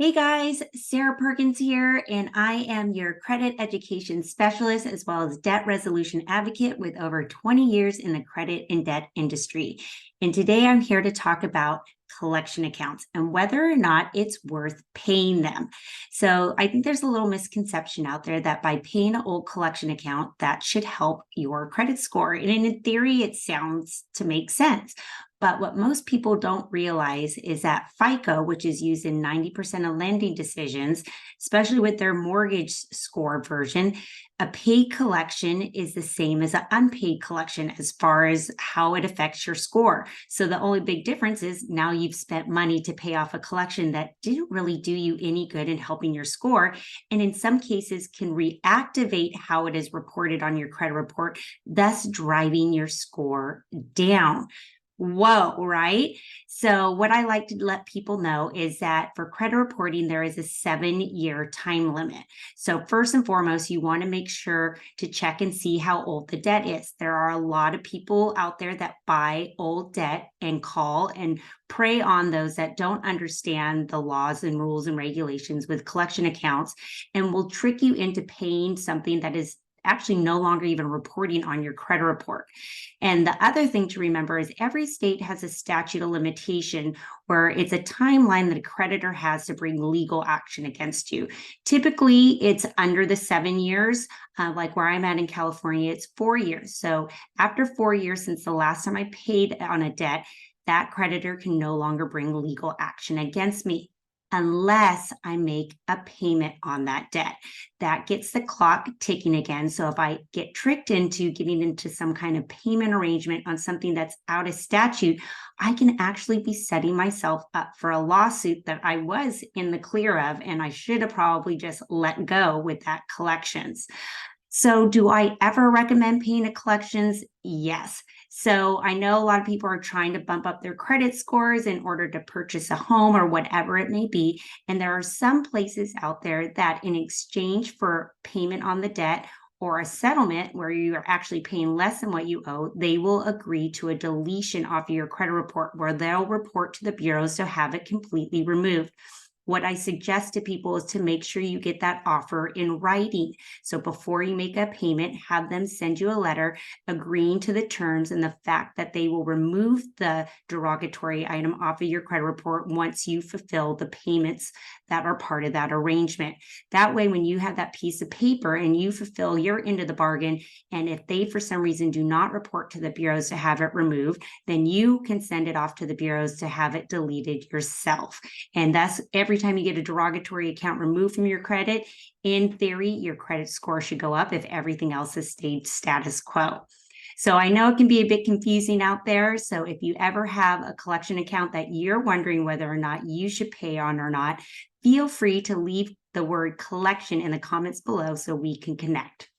Hey guys, Sarah Perkins here, and I am your credit education specialist as well as debt resolution advocate with over 20 years in the credit and debt industry. And today I'm here to talk about collection accounts and whether or not it's worth paying them. So I think there's a little misconception out there that by paying an old collection account, that should help your credit score. And in theory, it sounds to make sense. But what most people don't realize is that FICO, which is used in 90% of lending decisions, especially with their mortgage score version, a paid collection is the same as an unpaid collection as far as how it affects your score. So the only big difference is now you've spent money to pay off a collection that didn't really do you any good in helping your score. And in some cases can reactivate how it is reported on your credit report, thus driving your score down. Whoa, right? So, what I like to let people know is that for credit reporting, there is a 7-year time limit. So, first and foremost, you want to make sure to check and see how old the debt is. There are a lot of people out there that buy old debt and call and prey on those that don't understand the laws and rules and regulations with collection accounts and will trick you into paying something that is actually no longer even reporting on your credit report. And the other thing to remember is every state has a statute of limitation where it's a timeline that a creditor has to bring legal action against you. Typically, it's under the 7 years. Like where I'm at in California, it's 4 years. So after 4 years since the last time I paid on a debt, that creditor can no longer bring legal action against me unless I make a payment on that debt. That gets the clock ticking again. So if I get tricked into getting into some kind of payment arrangement on something that's out of statute, I can actually be setting myself up for a lawsuit that I was in the clear of, and I should have probably just let go with that collections. So, do I ever recommend paying a collections? Yes. So, I know a lot of people are trying to bump up their credit scores in order to purchase a home or whatever it may be. And there are some places out there that, in exchange for payment on the debt or a settlement where you are actually paying less than what you owe, they will agree to a deletion off of your credit report where they'll report to the bureaus to have it completely removed. What I suggest to people is to make sure you get that offer in writing. So before you make a payment, have them send you a letter agreeing to the terms and the fact that they will remove the derogatory item off of your credit report once you fulfill the payments that are part of that arrangement. That way, when you have that piece of paper and you fulfill your end of the bargain, and if they for some reason do not report to the bureaus to have it removed, then you can send it off to the bureaus to have it deleted yourself. And that's every time you get a derogatory account removed from your credit, in theory, your credit score should go up if everything else has stayed status quo. So I know it can be a bit confusing out there. So if you ever have a collection account that you're wondering whether or not you should pay on or not, feel free to leave the word collection in the comments below so we can connect.